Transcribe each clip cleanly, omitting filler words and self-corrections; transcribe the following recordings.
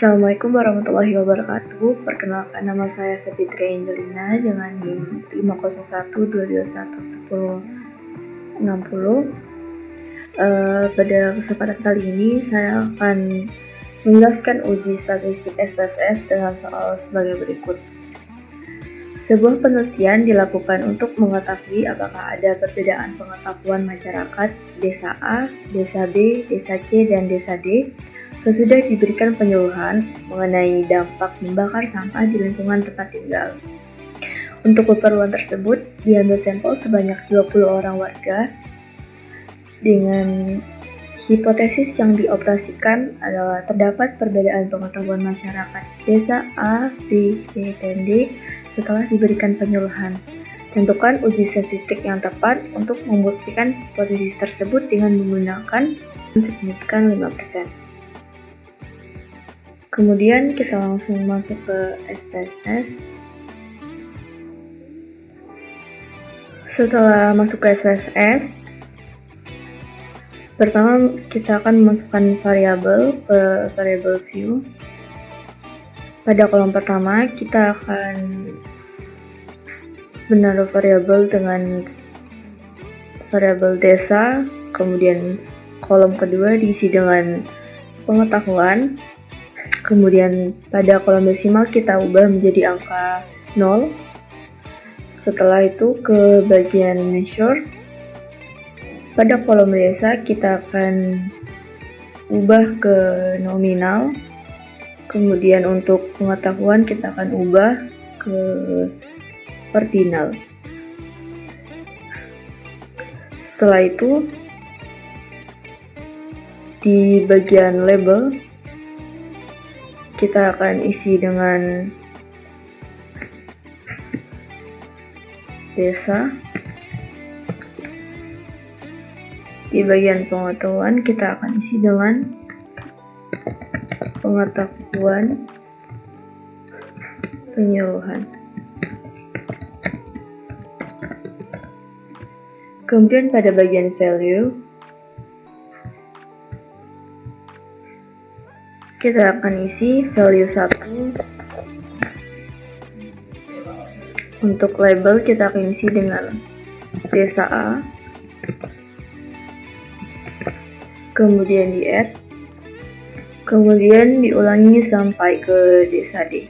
Assalamualaikum warahmatullahi wabarakatuh. Perkenalkan, nama saya Fitri Angelina dengan NIM 501-221-1060. Pada kesempatan kali ini saya akan menjelaskan uji statistik SPSS dengan soal sebagai berikut. Sebuah penelitian dilakukan untuk mengetahui apakah ada perbedaan pengetahuan masyarakat desa A, desa B, desa C, dan desa D sesudah diberikan penyuluhan mengenai dampak membakar sampah di lingkungan tempat tinggal. Untuk keperluan tersebut, diambil sampel sebanyak 20 orang warga dengan hipotesis yang dioperasikan adalah terdapat perbedaan pengetahuan masyarakat desa A, B, C, dan D setelah diberikan penyuluhan. Tentukan uji statistik yang tepat untuk membuktikan hipotesis tersebut dengan menggunakan signifikan 5%. Kemudian kita langsung masuk ke SPSS. Setelah masuk ke SPSS, pertama kita akan memasukkan variabel ke variabel view. Pada kolom pertama kita akan menaruh variabel dengan variabel desa, kemudian kolom kedua diisi dengan pengetahuan. Kemudian pada kolom desimal kita ubah menjadi angka 0. Setelah itu ke bagian measure. Pada kolom desa kita akan ubah ke nominal. Kemudian untuk pengetahuan kita akan ubah ke ordinal. Setelah itu di bagian label kita akan isi dengan desa. Di bagian pengetahuan kita akan isi dengan pengetahuan penyuluhan. Kemudian pada bagian value kita akan isi value 1. Untuk label kita akan isi dengan desa A. Kemudian di add. Kemudian diulangi sampai ke desa D.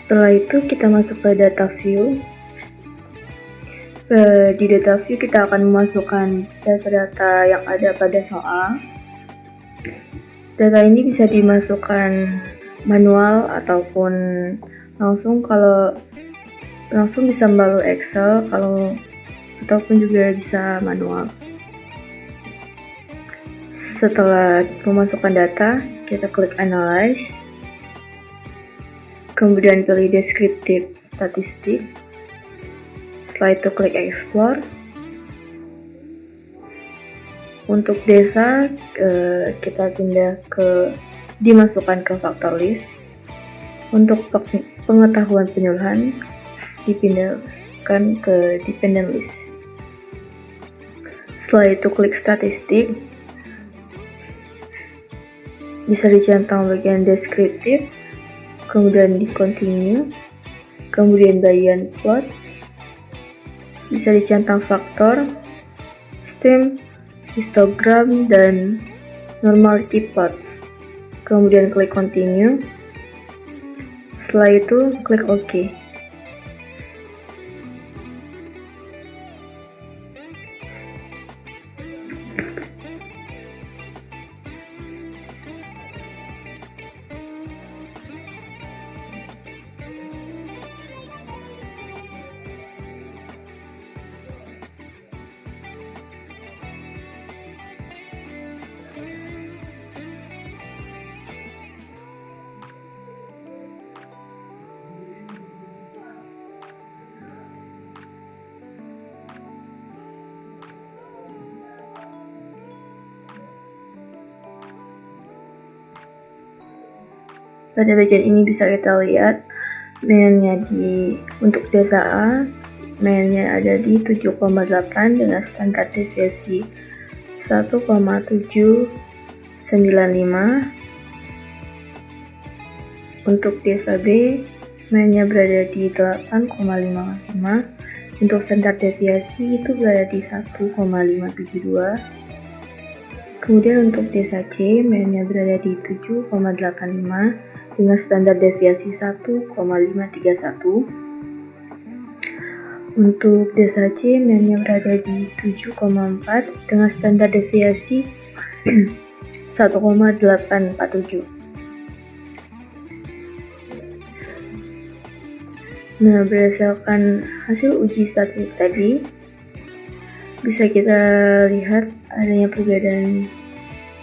Setelah itu kita masuk ke data view. Di data view kita akan memasukkan data-data yang ada pada soal. Data ini bisa dimasukkan manual ataupun langsung. Kalau langsung bisa melalui Excel, ataupun juga bisa manual. Setelah memasukkan data, kita klik analyze. Kemudian pilih descriptive statistik. Setelah itu klik explore. Untuk desa kita pindah ke dimasukkan ke factor list. Untuk pengetahuan penyuluhan dipindahkan ke dependent list. Setelah itu klik statistik. Bisa dicentang bagian deskriptif. Kemudian di continue, kemudian bagian plot, bisa dicentang faktor, stem, histogram, dan normality plot. Kemudian klik continue, setelah itu klik OK. Pada bagian ini bisa kita lihat mainnya untuk desa A, mainnya ada di 7,8 dengan standar deviasi 1,795. Untuk desa B, mainnya berada di 8,55. Untuk standar deviasi itu berada di 1,572. Kemudian untuk desa C, mainnya berada di 7,85 dengan standar deviasi 1,531. Untuk desa C, mainnya berada di 7,4 dengan standar deviasi 1,847. Nah, berdasarkan hasil uji statistik tadi, bisa kita lihat adanya perbedaan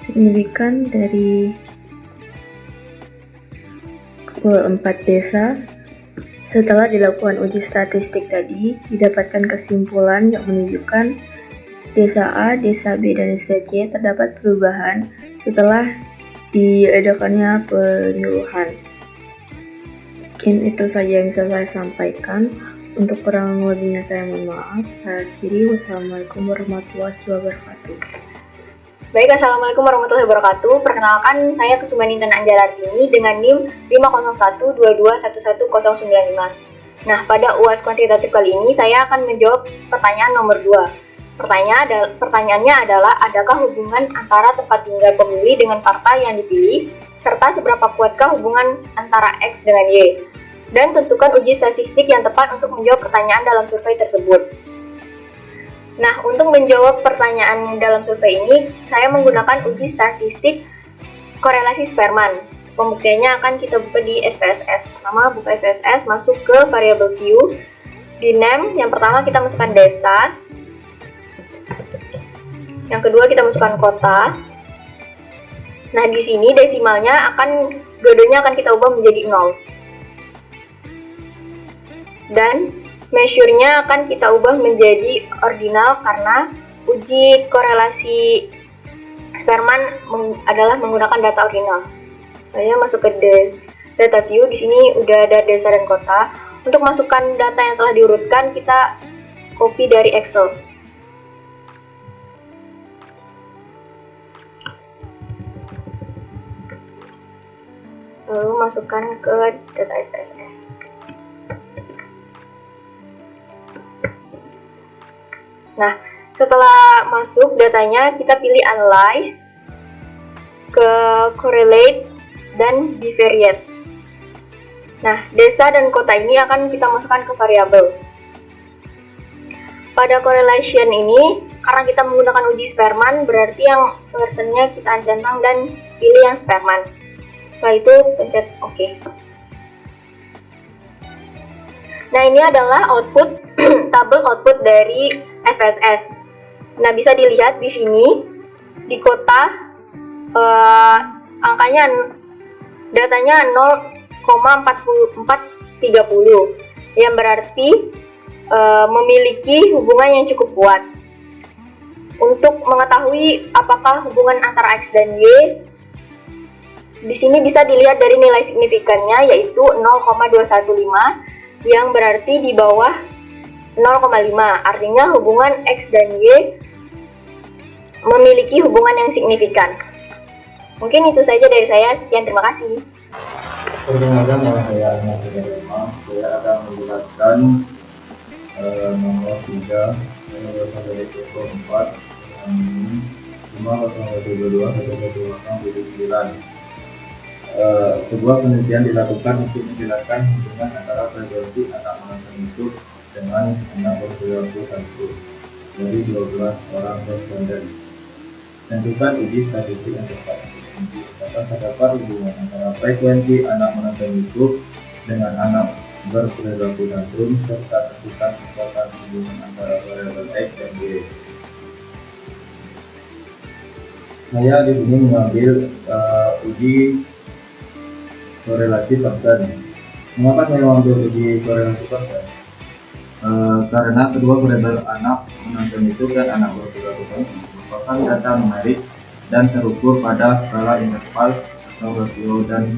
signifikan dari keempat desa. Setelah dilakukan uji statistik tadi, didapatkan kesimpulan yang menunjukkan desa A, desa B, dan desa C terdapat perubahan setelah diadakannya penyuluhan. Mungkin itu saja yang bisa saya sampaikan. Untuk kurang lebihnya saya mohon maaf. Saya akhiri. Wassalamualaikum warahmatullahi wabarakatuh. Baik, Assalamualaikum warahmatullahi wabarakatuh. Perkenalkan, saya Kusumaninten Anjarartini dengan NIM 50122111095. Nah, pada UAS kuantitatif kali ini saya akan menjawab pertanyaan nomor 2. Pertanyaannya adalah, adakah hubungan antara tempat tinggal pemilih dengan partai yang dipilih, serta seberapa kuatkah hubungan antara X dengan Y? Dan tentukan uji statistik yang tepat untuk menjawab pertanyaan dalam survei tersebut. Nah, untuk menjawab pertanyaan dalam survei ini, saya menggunakan uji statistik korelasi Spearman. Pembuktiannya akan kita buka di SPSS. Pertama, buka SPSS, masuk ke variabel Q. Di name, yang pertama kita masukkan desa. Yang kedua kita masukkan kota. Nah, di sini desimalnya gadonya akan kita ubah menjadi 0. Dan measure-nya akan kita ubah menjadi ordinal karena uji korelasi Spearman adalah menggunakan data ordinal. Saya masuk ke data view. Di sini udah ada desa dan kota. Untuk masukkan data yang telah diurutkan, kita copy dari Excel. Lalu masukkan ke data SPSS. Nah, setelah masuk datanya, kita pilih Analyze, ke Correlate, dan Bivariate. Nah, desa dan kota ini akan kita masukkan ke variabel. Pada correlation ini, karena kita menggunakan uji Spearman, berarti yang personnya kita centang dan pilih yang Spearman. Setelah itu, pencet OK. Nah, ini adalah output, tabel output dari SPSS. Nah, bisa dilihat di sini, di kota, datanya 0,4430, yang berarti memiliki hubungan yang cukup kuat. Untuk mengetahui apakah hubungan antara X dan Y, di sini bisa dilihat dari nilai signifikannya, yaitu 0,215, yang berarti di bawah 0,5. Artinya hubungan X dan Y memiliki hubungan yang signifikan. Mungkin itu saja dari saya. Sekian, terima kasih. Perkenalkan, nama saya Ahmad Sudarma. Saya akan menjelaskan nomor 3 nomor 124 5022129. Sebuah penelitian dilakukan untuk menjelaskan hubungan antara frekuensi anak menonton YouTube dengan anak berperilaku 1 dari 12 orang responden. Tentukan uji statistik yang tepat. Apakah terdapat hubungan antara frekuensi anak menonton YouTube dengan anak berperilaku tantrum, serta tentukan kekuatan hubungan antara variabel X dan Y. Saya di sini mengambil uji korelasi person. Mengapa saya mengambil uji korelasi person? Karena kedua variabel anak menonton YouTube dan anak berperilaku tantrum merupakan data numerik dan terukur pada skala interval atau rasio dan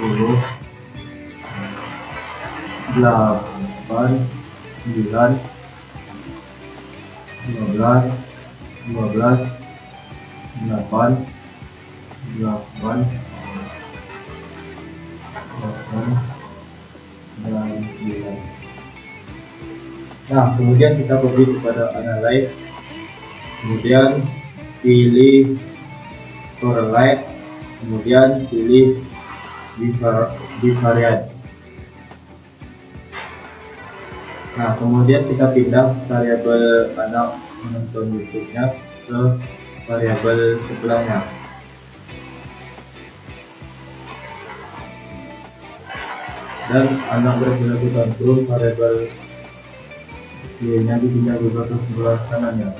10, 8, 9, 15, 15, 8, 8, 8, dan 9. Nah, kemudian kita pergi kepada analyze, kemudian pilih correlate, kemudian pilih bivariate. Nah, kemudian kita pindah variabel anak menonton YouTube-nya ke variabel sebelahnya. Dan anak berperilaku tantrum, variabel Y-nya dipindah juga ke sebelah kanannya.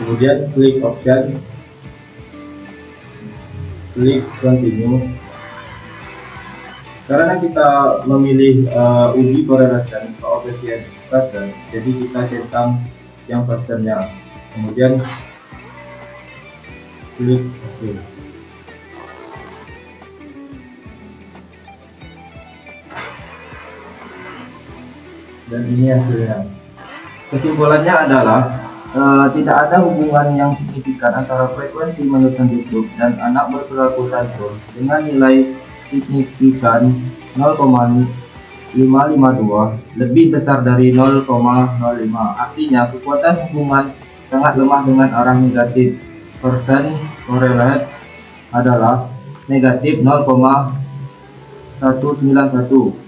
Kemudian klik option, klik continue. Karena kita memilih uji correlation coefficient person, jadi kita centang yang personnya. Kemudian klik OK. Dan ini hasilnya. Kesimpulannya adalah tidak ada hubungan yang signifikan antara frekuensi menonton YouTube dan anak berperilaku tantrum dengan nilai signifikan 0,552 lebih besar dari 0,05. Artinya kekuatan hubungan sangat lemah dengan arah negatif. Persen correlate adalah negatif 0,191.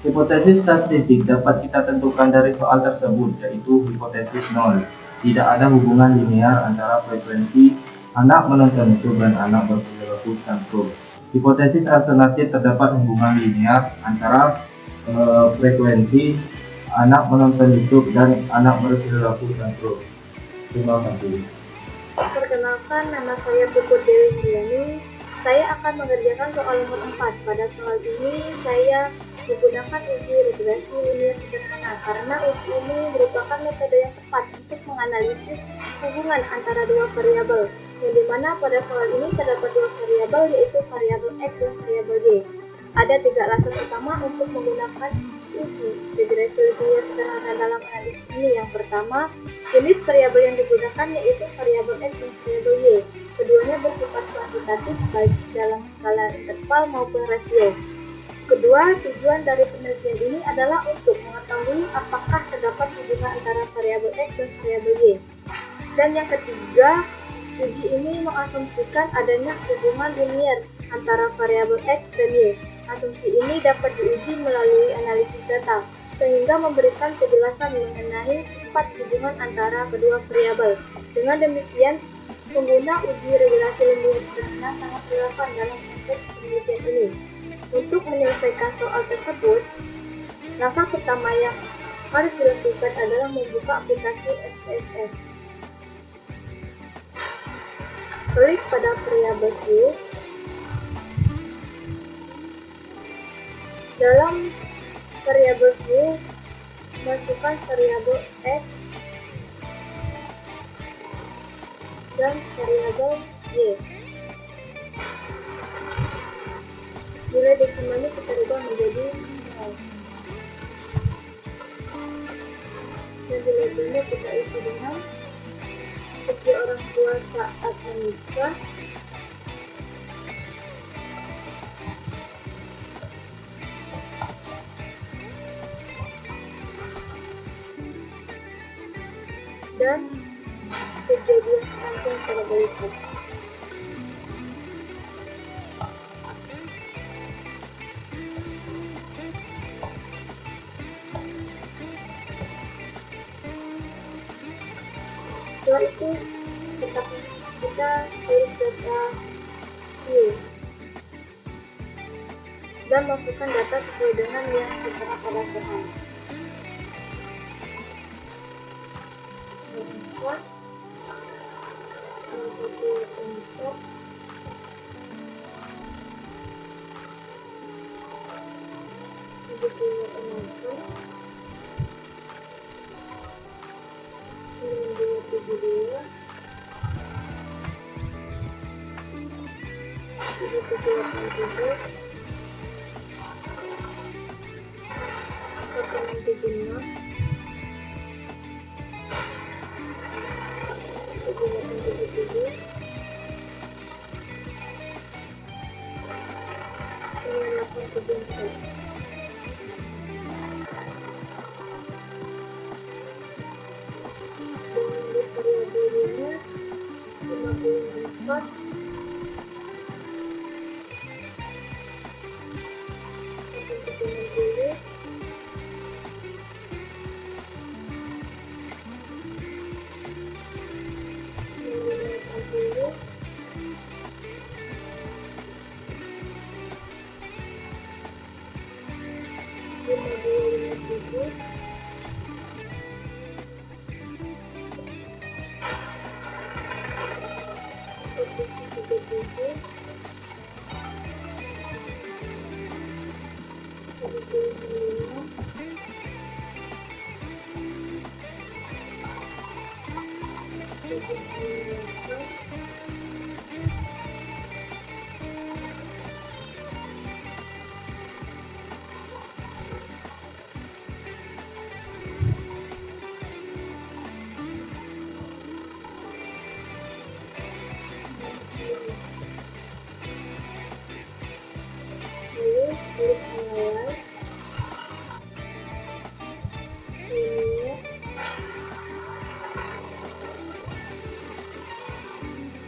Hipotesis statistik dapat kita tentukan dari soal tersebut, yaitu hipotesis 0. Tidak ada hubungan linear antara frekuensi anak menonton YouTube dan anak berperilaku tantrum. Hipotesis alternatif terdapat hubungan linear antara frekuensi anak menonton YouTube dan anak berperilaku tantrum. Terima kasih. Perkenalkan, nama saya Puput Dewi Indiani. Saya akan mengerjakan soal nomor 4. Pada soal ini saya menggunakan uji regresi linear sederhana karena uji ini merupakan metode yang tepat untuk menganalisis hubungan antara dua variabel, yang dimana pada soal ini terdapat dua variabel, yaitu variabel X dan variabel Y. Ada 3 alasan utama untuk menggunakan uji regresi linear sederhana dalam analisis ini. Yang pertama, jenis variabel yang digunakan yaitu variabel X dan variabel Y. Keduanya bersifat kuantitatif baik dalam skala interval maupun rasio. Kedua, tujuan dari penelitian ini adalah untuk mengetahui apakah terdapat hubungan antara variabel X dan variabel Y. Dan yang ketiga, uji ini mengasumsikan adanya hubungan linear antara variabel X dan Y. Asumsi ini dapat diuji melalui analisis data, sehingga memberikan kejelasan mengenai sifat hubungan antara kedua variabel. Dengan demikian, pengguna uji regresi linear sederhana sangat relevan dalam konteks penelitian ini. Untuk menyelesaikan soal tersebut, Langkah pertama yang harus dilakukan adalah membuka aplikasi SPSS. Klik pada variabel view. Dalam variabel view, masukkan variabel x dan variabel y. Nilai desimalnya kita ubah menjadi 0. Dan di labelnya kita isi dengan usia orang tua saat menikah, dan kejadian sepanjang pada berikut. Setelah itu kita tulis data view dan masukkan data sesuai dengan yang tertera pada soal.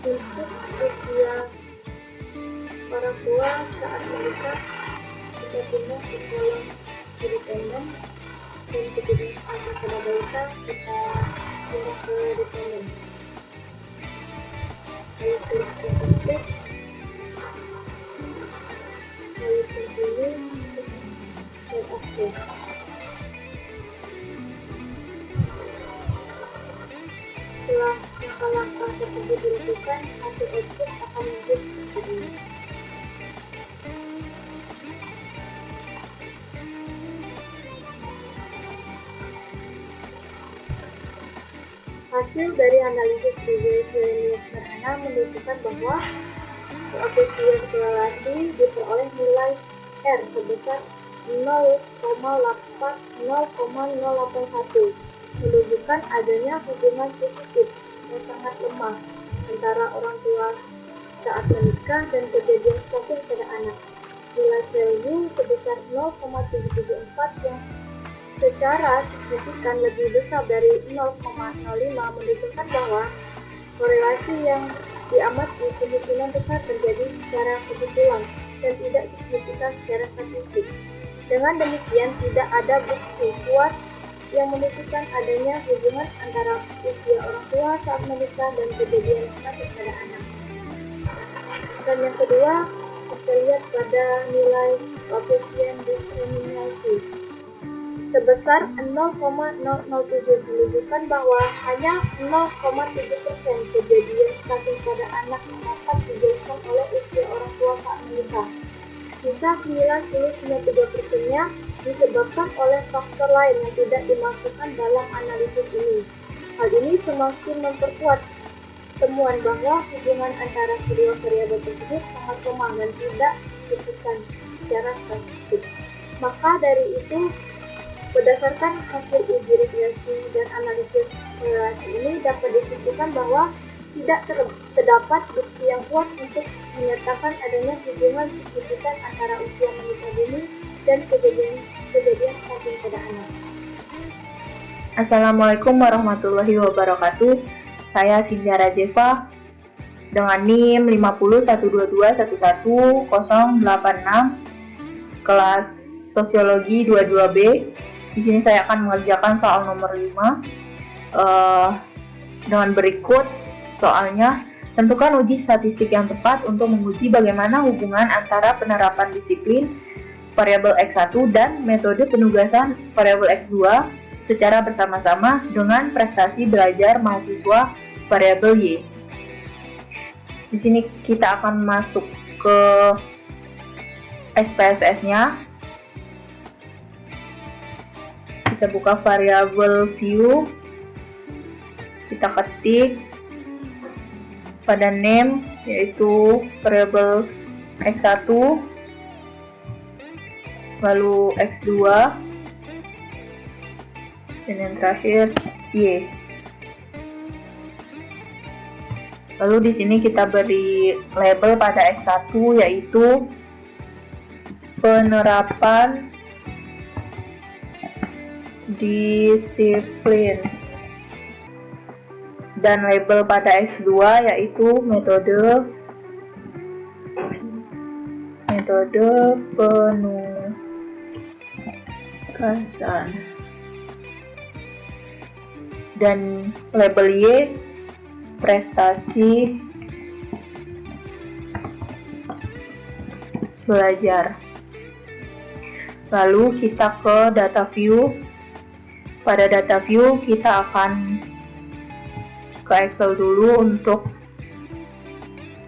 Untuk usia orang tua saat menikah, kita pindah ke kolom independen, dan kemudian angka pada balita kita pindah ke dependen. Lalu klik ketik, lalu continue dan oke. Setelah langkah-langkah tersebut dilakukan, hasil output akan muncul seperti ini. Hasil dari analisis regresi linear sederhana menunjukkan bahwa koefisien korelasi diperoleh nilai R sebesar 0,081, menunjukkan adanya hubungan positif yang sangat lemah antara orang tua saat menikah dan kejadian stunting pada anak. Nilai value sebesar 0,774 yang secara signifikan lebih besar dari 0,05 menunjukkan bahwa korelasi yang diamati kemungkinan besar terjadi secara kebetulan dan tidak signifikan secara statistik. Dengan demikian, tidak ada bukti kuat yang menunjukkan adanya hubungan antara usia orang tua saat menikah dan kejadian stunting pada anak. Dan yang kedua, kita lihat pada nilai koefisien diskriminasi. sebesar 0,007 menunjukkan bahwa hanya 0,7% kejadian stunting pada anak dapat dijelaskan oleh usia orang tua saat menikah. Sisa 99,3%-nya disebabkan oleh faktor lain yang tidak dimasukkan dalam analisis ini. Hal ini semakin memperkuat temuan bahwa hubungan antara kedua variabel tersebut sangat lemah dan tidak dibuktikan secara statistik. Maka dari itu, berdasarkan hasil uji regresi dan analisis korelasi ini dapat disimpulkan bahwa tidak terdapat bukti yang kuat untuk menyatakan adanya hubungan signifikan antara usia menikah dini dan kejadian stunting pada anak. Assalamualaikum warahmatullahi wabarakatuh. Saya Cynthia Rajeva dengan NIM 50122111086 kelas Sosiologi 22B. Di sini saya akan mengerjakan soal nomor 5 dengan berikut soalnya. Tentukan uji statistik yang tepat untuk menguji bagaimana hubungan antara penerapan disiplin variabel X1 dan metode penugasan variabel X2 secara bersama-sama dengan prestasi belajar mahasiswa variabel Y. Di sini kita akan masuk ke SPSS-nya. Kita buka variabel view, kita ketik pada name yaitu variabel X1, lalu X2, dan yang terakhir Y. Lalu di sini kita beri label pada X1 yaitu penerapan disiplin, dan label pada X2 yaitu metode penugasan, dan label Y prestasi belajar. Lalu kita ke data view. Pada data view kita akan ke Excel dulu untuk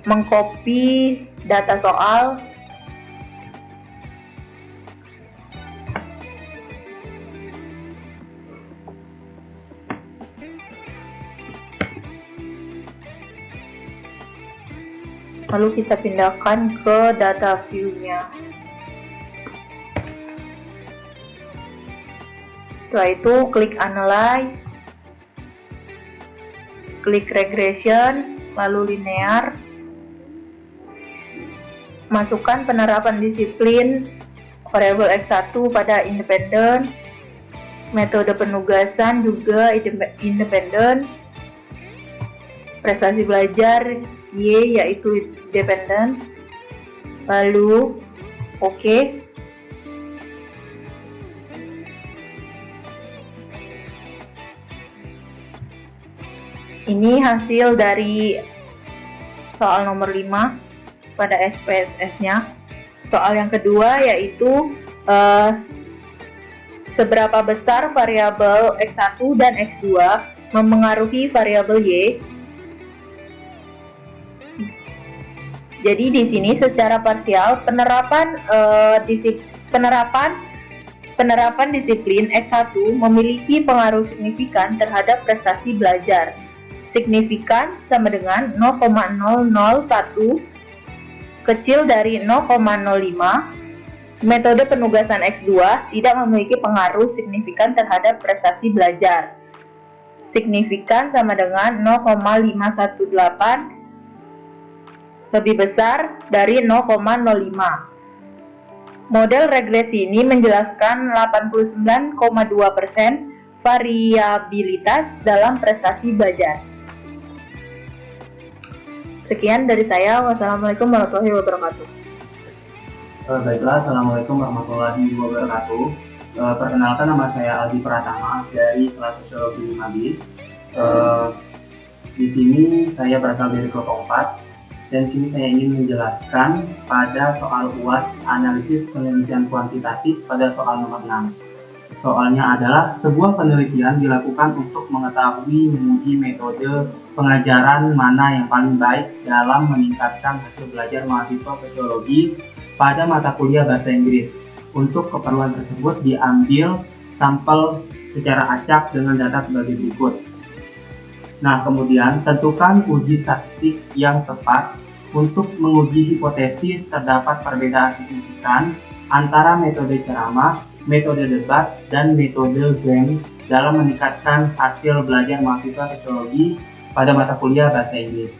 mengcopy data soal. Lalu kita pindahkan ke data view-nya. Setelah itu klik analyze, klik regression, lalu linear. Masukkan penerapan disiplin variabel X1 pada independen, metode penugasan juga independen, prestasi belajar Y yaitu dependent, lalu OK. Ini hasil dari soal nomor 5 pada SPSS-nya. Soal yang kedua yaitu seberapa besar variabel X1 dan X2 memengaruhi variabel Y. Jadi di sini secara parsial penerapan disiplin X1 memiliki pengaruh signifikan terhadap prestasi belajar. Signifikan sama dengan 0,001 kecil dari 0,05. Metode penugasan X2 tidak memiliki pengaruh signifikan terhadap prestasi belajar. Signifikan sama dengan 0,518 lebih besar dari 0,05. Model regresi ini menjelaskan 89,2% variabilitas dalam prestasi belajar. Sekian dari saya. Wassalamualaikum warahmatullahi wabarakatuh. Baiklah, Assalamualaikum warahmatullahi wabarakatuh. Perkenalkan, nama saya Aldi Pratama dari kelas Sosiologi 5B. Di sini saya berasal dari kelompok 4. Dan di sini saya ingin menjelaskan pada soal UAS analisis penelitian kuantitatif pada soal nomor 6. soalnya adalah sebuah penelitian dilakukan untuk mengetahui menguji metode pengajaran mana yang paling baik dalam meningkatkan hasil belajar mahasiswa sosiologi pada mata kuliah bahasa Inggris. Untuk keperluan tersebut diambil sampel secara acak dengan data sebagai berikut. Nah, kemudian tentukan uji statistik yang tepat. Untuk menguji hipotesis terdapat perbedaan signifikan antara metode ceramah, metode debat, dan metode game dalam meningkatkan hasil belajar mahasiswa sosiologi pada mata kuliah bahasa Inggris.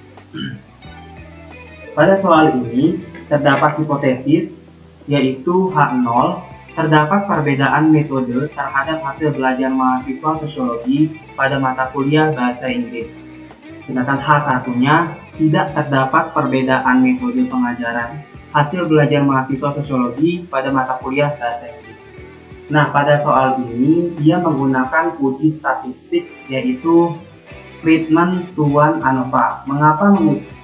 Pada soal ini terdapat hipotesis yaitu H0, terdapat perbedaan metode terhadap hasil belajar mahasiswa sosiologi pada mata kuliah bahasa Inggris. Sedangkan H1-nya tidak terdapat perbedaan metode pengajaran hasil belajar mahasiswa sosiologi pada mata kuliah bahasa Inggris. Nah, pada soal ini dia menggunakan uji statistik yaitu Friedman-Tuan-ANOVA.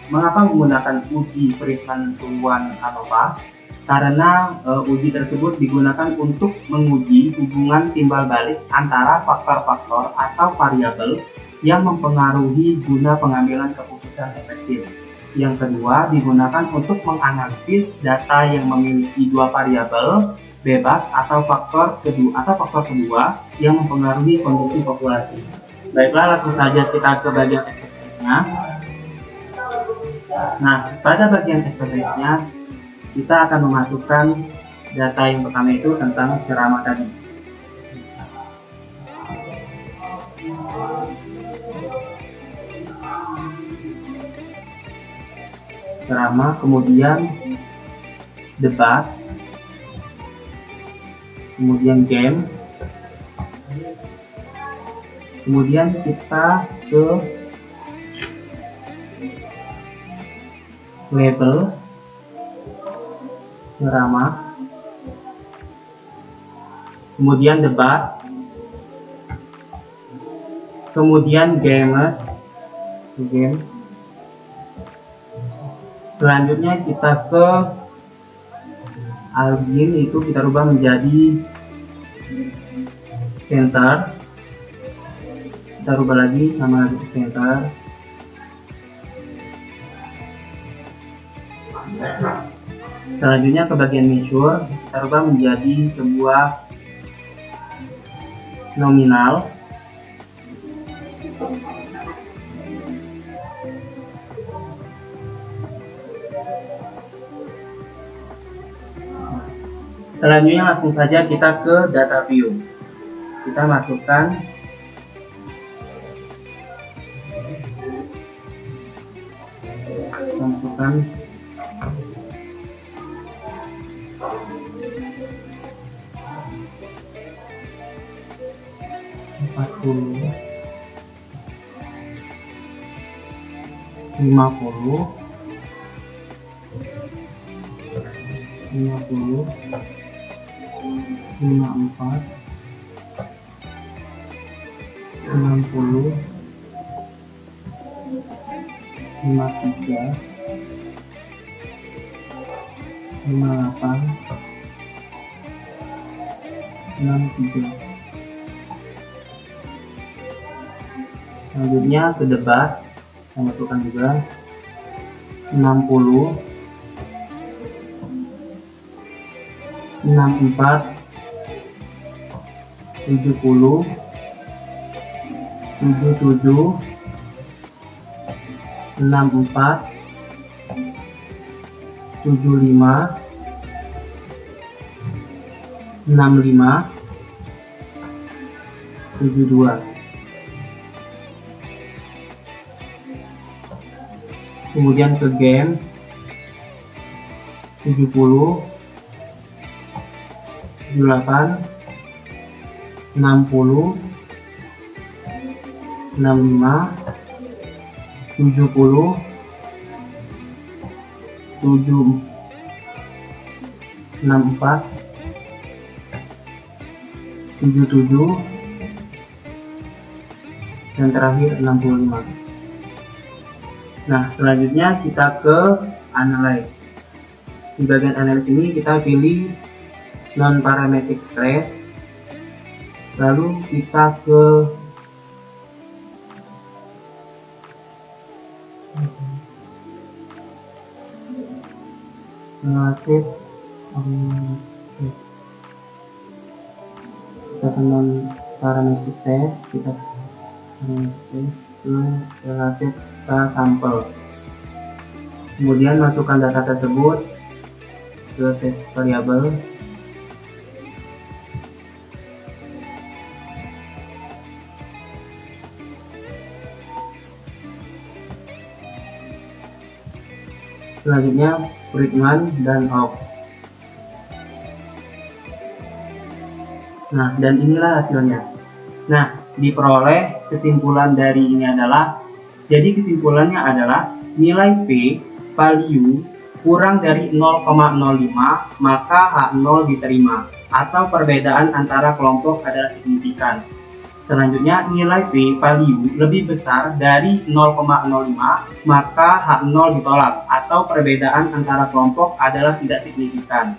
Mengapa menggunakan uji Friedman-Tuan-ANOVA? Karena uji tersebut digunakan untuk menguji hubungan timbal balik antara faktor-faktor atau variabel yang mempengaruhi guna pengambilan keputusan efektif. Yang kedua, digunakan untuk menganalisis data yang memiliki dua variabel bebas atau faktor kedua yang mempengaruhi kondisi populasi. Baiklah, langsung saja kita ke bagian SPSS-nya. Nah, pada bagian SPSS-nya kita akan memasukkan data yang pertama itu tentang ceramah tadi. Ceramah, kemudian debat, kemudian game, kemudian kita ke label ceramah, kemudian debat, kemudian game. Selanjutnya kita ke algin, itu kita rubah menjadi center. Kita rubah lagi sama lagi center. Selanjutnya ke bagian measure, kita rubah menjadi sebuah nominal. Selanjutnya langsung saja kita ke data view. Kita masukkan empat puluh, 50, 54, 60, 53, 58, 63. Selanjutnya ke debat, saya masukkan juga 60, 64, 70, 77, 64, 75, 65, 72. Kemudian ke games 70, 8, 60, 65, 70, 64, 77, dan terakhir 65. Nah, selanjutnya kita ke analyze. Di bagian analyze ini kita pilih non-parametric trace. Lalu kita ke relatif kita teman parametric test, kita tes ke relatif sampel, kemudian masukkan data tersebut ke test variabel. Selanjutnya treatment dan off. Nah, dan inilah hasilnya. Nah, diperoleh kesimpulan dari ini adalah, jadi kesimpulannya adalah nilai P value kurang dari 0,05 maka H0 diterima atau perbedaan antara kelompok adalah signifikan. Selanjutnya nilai P value lebih besar dari 0,05 maka H0 ditolak atau perbedaan antara kelompok adalah tidak signifikan.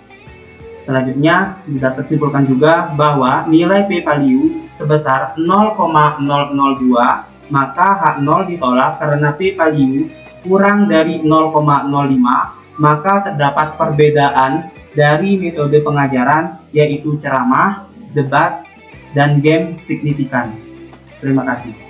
Selanjutnya dapat simpulkan juga bahwa nilai P value sebesar 0,002 maka H0 ditolak karena P value kurang dari 0,05 maka terdapat perbedaan dari metode pengajaran yaitu ceramah, debat, dan game signifikan. Terima kasih.